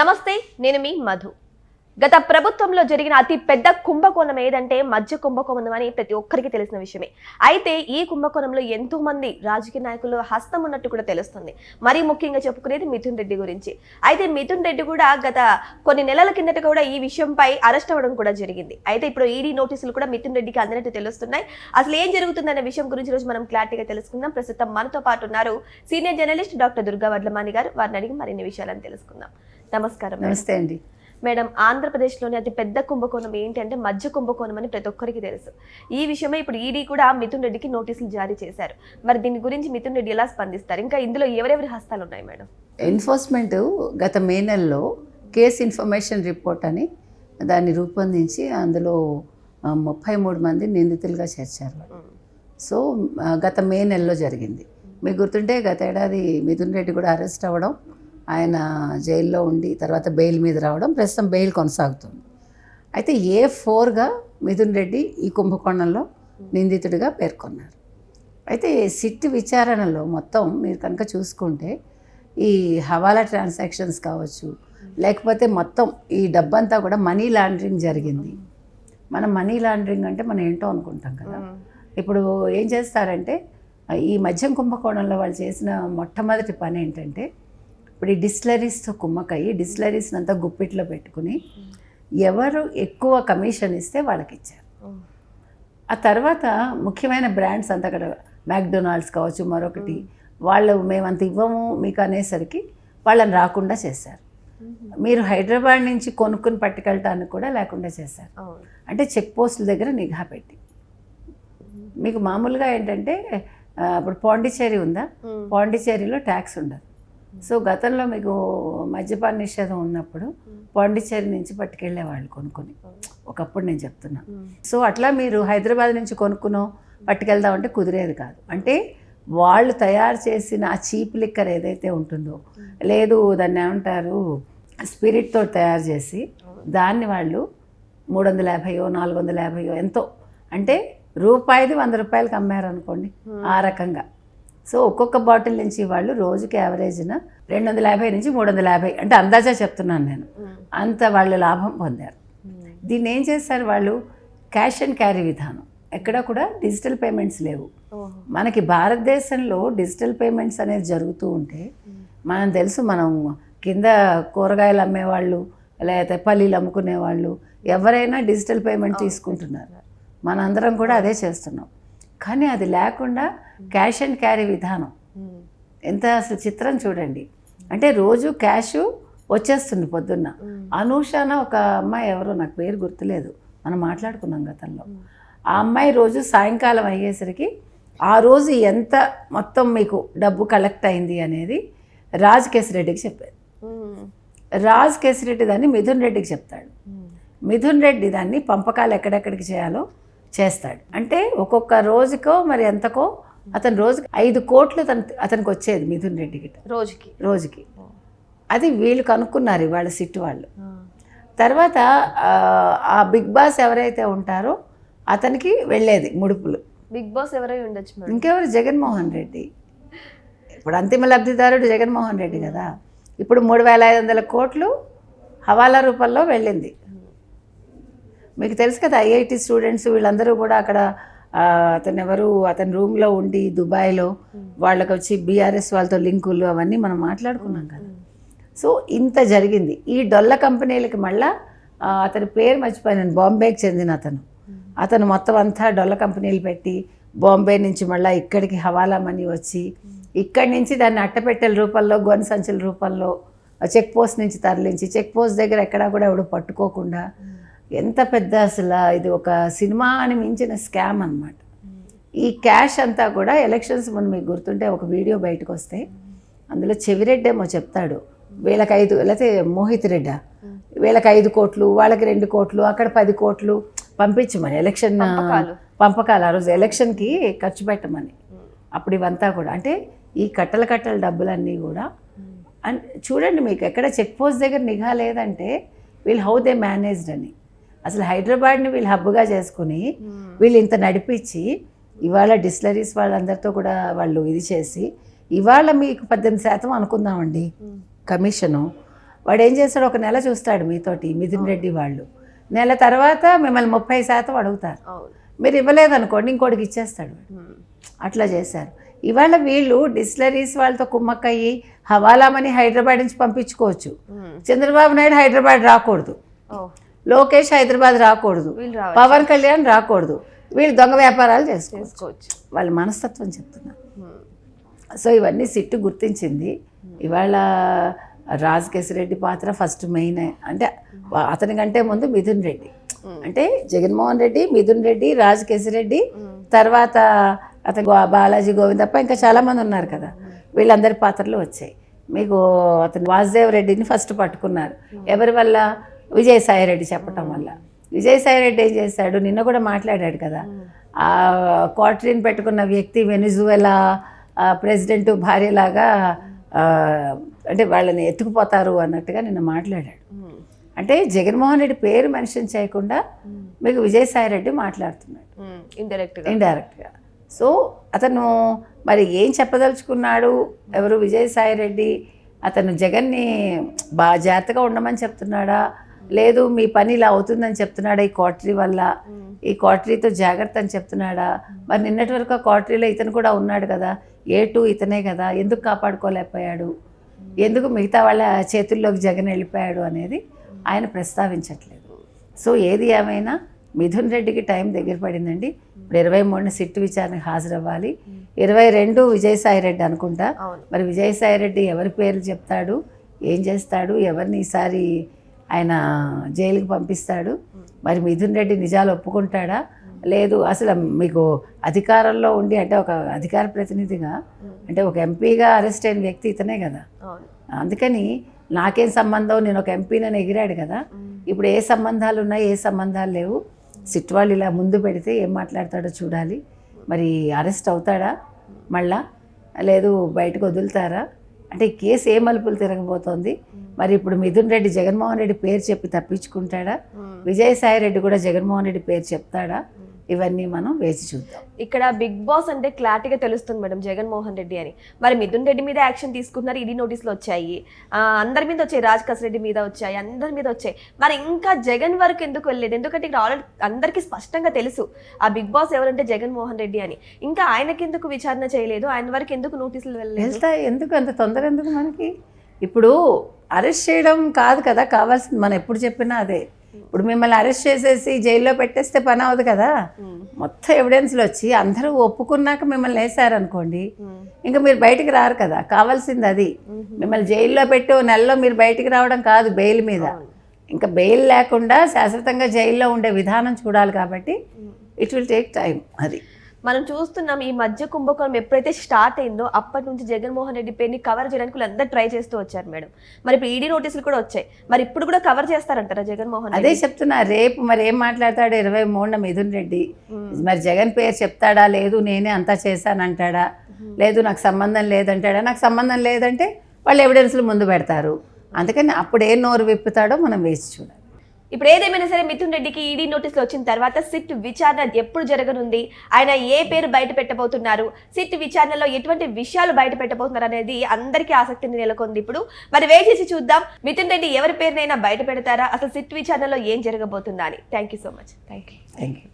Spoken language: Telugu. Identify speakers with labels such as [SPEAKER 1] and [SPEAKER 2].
[SPEAKER 1] నమస్తే, నేను మీ మధు. గత ప్రభుత్వంలో జరిగిన అతి పెద్ద కుంభకోణం ఏదంటే మధ్య కుంభకోణం అని ప్రతి ఒక్కరికి తెలిసిన విషయమే. అయితే ఈ కుంభకోణంలో ఎంతో మంది రాజకీయ నాయకులు హస్తం ఉన్నట్టు కూడా తెలుస్తుంది. మరీ ముఖ్యంగా చెప్పుకునేది మిథున్ రెడ్డి గురించి. అయితే మిథున్ రెడ్డి కూడా గత కొన్ని నెలల కిందట కూడా ఈ విషయంపై అరెస్ట్ అవ్వడం కూడా జరిగింది. అయితే ఇప్పుడు ఈడీ నోటీసులు కూడా మిథున్ రెడ్డికి అందినట్టు తెలుస్తున్నాయి. అసలు ఏం జరుగుతుందనే విషయం గురించి రోజు మనం క్లారిటీగా తెలుసుకుందాం. ప్రస్తుతం మనతో పాటు ఉన్నారు senior journalist doctor Durga Vadlamani గారు. వారిని అడిగి మరిన్ని విషయాలను తెలుసుకుందాం. నమస్కారం.
[SPEAKER 2] నమస్తే అండి
[SPEAKER 1] మేడం, ఆంధ్రప్రదేశ్లోని అతి పెద్ద కుంభకోణం ఏంటి అంటే మధ్య కుంభకోణం అని ప్రతి ఒక్కరికి తెలుసు. ఈ విషయమే ఇప్పుడు ఈడీ కూడా మిథున్ రెడ్డికి నోటీసులు జారీ చేశారు. మరి దీని గురించి మిథున్ రెడ్డి ఎలా స్పందిస్తారు? ఇంకా ఇందులో ఎవరెవరి హస్తాలు ఉన్నాయి మేడం?
[SPEAKER 2] ఎన్ఫోర్స్మెంట్ గత మే నెలలో కేస్ ఇన్ఫర్మేషన్ రిపోర్ట్ అని దాన్ని రూపొందించి అందులో 33 మంది నిందితులుగా చేర్చారు. సో గత మే నెలలో జరిగింది. మీకు గుర్తుంటే గత ఏడాది మిథున్ రెడ్డి కూడా అరెస్ట్ అవ్వడం, ఆయన జైల్లో ఉండి తర్వాత బెయిల్ మీద రావడం, ప్రస్తుతం బెయిల్ కొనసాగుతుంది. అయితే A4గా మిథున్ రెడ్డి ఈ కుంభకోణంలో నిందితుడిగా పేర్కొన్నారు. అయితే సిట్ విచారణలో మొత్తం మీరు కనుక చూసుకుంటే ఈ హవాలా ట్రాన్సాక్షన్స్ కావచ్చు, లేకపోతే మొత్తం ఈ డబ్బంతా కూడా మనీ లాండరింగ్ జరిగింది. మనం మనీ లాండరింగ్ అంటే మనం ఏంటో అనుకుంటాం కదా. ఇప్పుడు ఏం చేస్తారంటే ఈ మద్యం కుంభకోణంలో వాళ్ళు చేసిన మొట్టమొదటి పని ఏంటంటే, ఇప్పుడు ఈ డిస్టిలరీస్తో కుమ్మకయ్యి డిస్టిలరీస్ని అంతా గుప్పిట్లో పెట్టుకుని ఎవరు ఎక్కువ కమిషన్ ఇస్తే వాళ్ళకి ఇచ్చారు. ఆ తర్వాత ముఖ్యమైన బ్రాండ్స్ అంతా అక్కడ మ్యాక్డొనాల్డ్స్ కావచ్చు, మరొకటి వాళ్ళు మేమంత ఇవ్వము మీకు అనేసరికి వాళ్ళని రాకుండా చేశారు. మీరు హైదరాబాద్ నుంచి కొనుక్కుని పట్టుకెళ్ళటానికి కూడా లేకుండా చేశారు. అంటే చెక్ పోస్టుల దగ్గర నిఘా పెట్టి. మీకు మామూలుగా ఏంటంటే ఇప్పుడు పాండిచ్చేరి ఉందా, పాండిచ్చేరిలో ట్యాక్స్ ఉండదు. సో గతంలో మీకు మద్యపాన నిషేధం ఉన్నప్పుడు పాండిచ్చేరి నుంచి పట్టుకెళ్ళేవాళ్ళు కొనుక్కొని, ఒకప్పుడు నేను చెప్తున్నా. సో అట్లా మీరు హైదరాబాద్ నుంచి కొనుక్కునో పట్టుకెళ్దామంటే కుదిరేది కాదు. అంటే వాళ్ళు తయారు చేసిన ఆ చీప్ లిక్కర్ ఏదైతే ఉంటుందో, లేదు దాన్ని ఏమంటారు స్పిరిట్తో తయారు చేసి దాన్ని వాళ్ళు 350 450 ఎంతో, అంటే రూపాయిది 100 రూపాయలకి అమ్మారనుకోండి, ఆ రకంగా. సో ఒక్కొక్క బాటిల్ నుంచి వాళ్ళు రోజుకి యావరేజ్న 250 నుంచి 350, అంటే అందాజా చెప్తున్నాను నేను, అంత వాళ్ళు లాభం పొందారు. దీన్ని ఏం చేశారు వాళ్ళు, క్యాష్ అండ్ క్యారీ విధానం. ఎక్కడ కూడా డిజిటల్ పేమెంట్స్ లేవు. మనకి భారతదేశంలో డిజిటల్ పేమెంట్స్ అనేది జరుగుతూ ఉంటే మనం తెలుసు, మనం కింద కూరగాయలు అమ్మేవాళ్ళు లేకపోతే పల్లీలు అమ్ముకునేవాళ్ళు ఎవరైనా డిజిటల్ పేమెంట్ తీసుకుంటున్నారు. మనందరం కూడా అదే చేస్తున్నాం. కానీ అది లేకుండా క్యాష్ అండ్ క్యారీ విధానం ఎంత అసలు చిత్రం చూడండి. అంటే రోజు క్యాష్ వచ్చేస్తుంది పొద్దున్న. అనూషాన ఒక అమ్మాయి, ఎవరో నాకు పేరు గుర్తులేదు, మనం మాట్లాడుకున్నాం గతంలో. ఆ అమ్మాయి రోజు సాయంకాలం అయ్యేసరికి ఆ రోజు ఎంత మొత్తం మీకు డబ్బు కలెక్ట్ అయింది అనేది రాజ్ కేసిరెడ్డికి చెప్పేది. రాజ్ కేసిరెడ్డి దాన్ని మిథున్ రెడ్డికి చెప్తాడు. మిథున్ రెడ్డి దాన్ని పంపకాలు ఎక్కడెక్కడికి చేయాలో చేస్తాడు. అంటే ఒక్కొక్క రోజుకో మరి ఎంతకో, అతను రోజుకి 5 కోట్లు అతనికి వచ్చేది మిథున్ రెడ్డికి రోజుకి. అది వీళ్ళు కనుక్కున్నారు వాళ్ళ సిట్ వాళ్ళు. తర్వాత ఆ బిగ్ బాస్ ఎవరైతే ఉంటారో అతనికి వెళ్ళేది ముడుపులు.
[SPEAKER 1] బిగ్ బాస్ ఎవరై ఉండొచ్చు,
[SPEAKER 2] ఇంకెవరు, జగన్మోహన్ రెడ్డి. ఇప్పుడు అంతిమ లబ్ధిదారుడు జగన్మోహన్ రెడ్డి కదా. ఇప్పుడు 3500 కోట్లు హవాలా రూపంలో వెళ్ళింది. మీకు తెలుసు కదా, IIT స్టూడెంట్స్ వీళ్ళందరూ కూడా అక్కడ అతని రూమ్లో ఉండి దుబాయ్లో వాళ్ళకి వచ్చి BRS వాళ్ళతో లింకులు అవన్నీ మనం మాట్లాడుకున్నాం కదా. సో ఇంత జరిగింది. ఈ డొల్ల కంపెనీలకి మళ్ళా అతని పేరు మర్చిపోయాను, బాంబేకి చెందిన అతను మొత్తం అంతా డొల్ల కంపెనీలు పెట్టి బాంబే నుంచి మళ్ళీ ఇక్కడికి హవాలా మనీ వచ్చి ఇక్కడి నుంచి దాన్ని అట్టపెట్టెల రూపంలో, గొని సంచుల రూపంలో చెక్ పోస్ట్ నుంచి తరలించి చెక్ పోస్ట్ దగ్గర ఎక్కడా కూడా ఎవడు పట్టుకోకుండా, ఎంత పెద్ద అసలు ఇది ఒక సినిమా అని మించిన స్కామ్ అన్నమాట. ఈ క్యాష్ అంతా కూడా ఎలక్షన్స్ ముందు మీకు గుర్తుంటే ఒక వీడియో బయటకు వస్తే అందులో చెవిరెడ్డి ఏమో చెప్తాడు, వీళ్ళకి 5, లేకపోతే మోహిత్ రెడ్డి వీళ్ళకి 5 కోట్లు, వాళ్ళకి 2 కోట్లు, అక్కడ 10 కోట్లు పంపించమని ఎలక్షన్ పంపకాలు, ఆ రోజు ఎలక్షన్కి ఖర్చు పెట్టమని. అప్పుడు ఇవంతా కూడా అంటే ఈ కట్టల డబ్బులన్నీ కూడా చూడండి. మీకు ఎక్కడ చెక్ పోస్ట్ దగ్గర నిఘా లేదంటే వీళ్ళు హౌ దే మేనేజ్డ్ అని. అసలు హైదరాబాద్ని వీళ్ళు హబ్గా చేసుకుని వీళ్ళు ఇంత నడిపించి ఇవాళ డిస్టిలరీస్ వాళ్ళందరితో కూడా వాళ్ళు ఇది చేసి ఇవాళ మీకు 18% అనుకుందామండి కమిషను. వాడు ఏం చేస్తాడు, ఒక నెల చూస్తాడు మీతోటి మిథున్ రెడ్డి వాళ్ళు, నెల తర్వాత మిమ్మల్ని 30% అడుగుతారు.
[SPEAKER 1] అవును.
[SPEAKER 2] మీరు ఇవ్వలేదనుకోండి ఇంకోటికి ఇచ్చేస్తాడు వాడు. అట్లా చేశారు. ఇవాళ వీళ్ళు డిస్టిలరీస్ వాళ్ళతో కుమ్మక్కయ్యి హవాలామని హైదరాబాద్ నుంచి పంపించుకోవచ్చు. చంద్రబాబు నాయుడు హైదరాబాద్ రాకూడదు, లోకేష్ హైదరాబాద్ రాకూడదు, పవన్ కళ్యాణ్ రాకూడదు. వీళ్ళు దొంగ వ్యాపారాలు చేసుకోవచ్చు. వాళ్ళ మనస్తత్వం చెప్తున్నా. సో ఇవన్నీ సిట్టు గుర్తించింది. ఇవాళ రాజ్ కేసిరెడ్డి పాత్ర ఫస్ట్ మెయిన్. అంటే అతని కంటే ముందు మిథున్ రెడ్డి, అంటే జగన్మోహన్ రెడ్డి, మిథున్ రెడ్డి, రాజ్ కేసిరెడ్డి, తర్వాత అతను బాలాజీ గోవిందప్ప, ఇంకా చాలామంది ఉన్నారు కదా. వీళ్ళందరి పాత్రలు వచ్చాయి. మీకు అతను వాసుదేవ్ రెడ్డిని ఫస్ట్ పట్టుకున్నారు. ఎవరి వల్ల? విజయసాయి రెడ్డి చెప్పటం వల్ల. విజయసాయి రెడ్డి ఏం చేశాడు, నిన్న కూడా మాట్లాడాడు కదా, ఆ క్వార్టరీని పెట్టుకున్న వ్యక్తి వెనిజువెలా ప్రెసిడెంట్ భార్యలాగా అంటే వాళ్ళని ఎత్తుకుపోతారు అన్నట్టుగా నిన్న మాట్లాడాడు. అంటే జగన్మోహన్ రెడ్డి పేరు మెన్షన్ చేయకుండా మీకు విజయసాయి రెడ్డి మాట్లాడుతున్నాడు ఇండైరెక్ట్గా. సో అతను మరి ఏం చెప్పదలుచుకున్నాడు, ఎవరు విజయసాయి రెడ్డి, అతను జగన్ని బాగా జాగ్రత్తగా ఉండమని చెప్తున్నాడా, లేదు మీ పని ఇలా అవుతుందని చెప్తున్నాడా, ఈ క్వార్టరీ వల్ల, ఈ క్వార్టరీతో జాగ్రత్త అని చెప్తున్నాడా? మరి నిన్నటి వరకు ఆ క్వార్టరీలో ఇతను కూడా ఉన్నాడు కదా, A2 ఇతనే కదా, ఎందుకు కాపాడుకోలేకపోయాడు, ఎందుకు మిగతా వాళ్ళ చేతుల్లోకి జగన్ వెళ్ళిపోయాడు అనేది ఆయన ప్రస్తావించట్లేదు. సో ఏది ఏమైనా మిథున్ రెడ్డికి టైం దగ్గర పడిందండి. ఇప్పుడు 23 సిట్టు విచారణకు హాజరవ్వాలి. 22 విజయసాయి రెడ్డి అనుకుంటా. మరి విజయసాయి రెడ్డి ఎవరి పేర్లు చెప్తాడు, ఏం చేస్తాడు, ఎవరిని ఈసారి ఆయన జైలుకి పంపిస్తాడు, మరి మిథున్ రెడ్డి నిజాలు ఒప్పుకుంటాడా, లేదు అసలు మీకు అధికారంలో ఉండి, అంటే ఒక అధికార ప్రతినిధిగా, అంటే ఒక ఎంపీగా అరెస్ట్ అయిన వ్యక్తి ఇతనే కదా. అందుకని నాకేం సంబంధం, నేను ఒక ఎంపీనని ఎగిరాడు కదా. ఇప్పుడు ఏ సంబంధాలు ఉన్నాయి, ఏ సంబంధాలు లేవు. సిట్ వాళ్ళు ఇలా ముందు పెడితే ఏం మాట్లాడతాడో చూడాలి. మరి అరెస్ట్ అవుతాడా మళ్ళా, లేదు బయటకు వదులుతారా, అంటే ఈ కేసు ఏ మలుపులు తిరగబోతోంది. మరి ఇప్పుడు మిథున్ రెడ్డి జగన్మోహన్ రెడ్డి పేరు చెప్పి తప్పించుకుంటాడా, విజయసాయి రెడ్డి కూడా జగన్మోహన్ రెడ్డి పేరు చెప్తాడా, ఇవన్నీ మనం వేచి చూద్దాం.
[SPEAKER 1] ఇక్కడ బిగ్ బాస్ అంటే క్లారిటీగా తెలుస్తుంది మేడం జగన్మోహన్ రెడ్డి అని. మరి మిథున్ రెడ్డి మీద యాక్షన్ తీసుకుంటున్నారు, ఈడీ నోటీసులు వచ్చాయి, అందరి మీద వచ్చాయి, రాజ్ రెడ్డి మీద వచ్చాయి, అందరి మీద వచ్చాయి. మరి ఇంకా జగన్ వరకు ఎందుకు వెళ్ళలేదు? ఎందుకంటే ఇక్కడ ఆల్రెడీ అందరికీ స్పష్టంగా తెలుసు ఆ బిగ్ బాస్ ఎవరంటే జగన్మోహన్ రెడ్డి అని. ఇంకా ఆయనకి ఎందుకు విచారణ చేయలేదు, ఆయన వరకు ఎందుకు నోటీసులు వెళ్ళలేదు?
[SPEAKER 2] ఎందుకు అంత తొందర ఎందుకు మనకి? ఇప్పుడు అరెస్ట్ చేయడం కాదు కదా కావాల్సింది, మనం ఎప్పుడు చెప్పినా అదే. ఇప్పుడు మిమ్మల్ని అరెస్ట్ చేసేసి జైల్లో పెట్టేస్తే పని అవ్వదు కదా. మొత్తం ఎవిడెన్స్లు వచ్చి అందరూ ఒప్పుకున్నాక మిమ్మల్ని వేసారనుకోండి, ఇంకా మీరు బయటికి రారు కదా. కావాల్సింది అది. మిమ్మల్ని జైల్లో పెట్టి ఓ నెలలో మీరు బయటికి రావడం కాదు బెయిల్ మీద. ఇంకా బెయిల్ లేకుండా శాశ్వతంగా జైల్లో ఉండే విధానం చూడాలి. కాబట్టి ఇట్ విల్ టేక్ టైం. అది
[SPEAKER 1] మనం చూస్తున్నాం. ఈ మధ్య కుంభకోణం ఎప్పుడైతే స్టార్ట్ అయిందో అప్పటి నుంచి జగన్మోహన్ రెడ్డి పేరుని కవర్ చేయడానికి వీళ్ళందరూ ట్రై చేస్తూ వచ్చారు మేడం. మరి ఇప్పుడు ఈడీ నోటీసులు కూడా వచ్చాయి. మరి ఇప్పుడు కూడా కవర్ చేస్తారంటారా జగన్మోహన్ రెడ్డి?
[SPEAKER 2] అదే చెప్తున్నా, రేపు మరి ఏం మాట్లాడతాడు 23న మిథున్ రెడ్డి. మరి జగన్ పేరు చెప్తాడా, లేదు నేనే అంతా చేశానంటాడా, లేదు నాకు సంబంధం లేదంటాడా. నాకు సంబంధం లేదంటే వాళ్ళు ఎవిడెన్స్లు ముందు పెడతారు. అందుకని అప్పుడు ఏ నోరు విప్పుతాడో మనం వేసి చూడాలి.
[SPEAKER 1] ఇప్పుడు ఏదేమైనా సరే మిథున్ రెడ్డికి ఈడీ నోటీసులు వచ్చిన తర్వాత సిట్ విచారణ ఎప్పుడు జరగనుంది, ఆయన ఏ పేరు బయట పెట్టబోతున్నారు, సిట్ విచారణలో ఎటువంటి విషయాలు బయట పెట్టబోతున్నారు అనేది అందరికీ ఆసక్తిని నెలకొంది. ఇప్పుడు మరి వెయిట్ చేసి చూద్దాం మిథున్ రెడ్డి ఎవరి పేరునైనా బయట పెడతారా, అసలు సిట్ విచారణలో ఏం జరగబోతుందా అని. Thank you so much.
[SPEAKER 2] Thank you.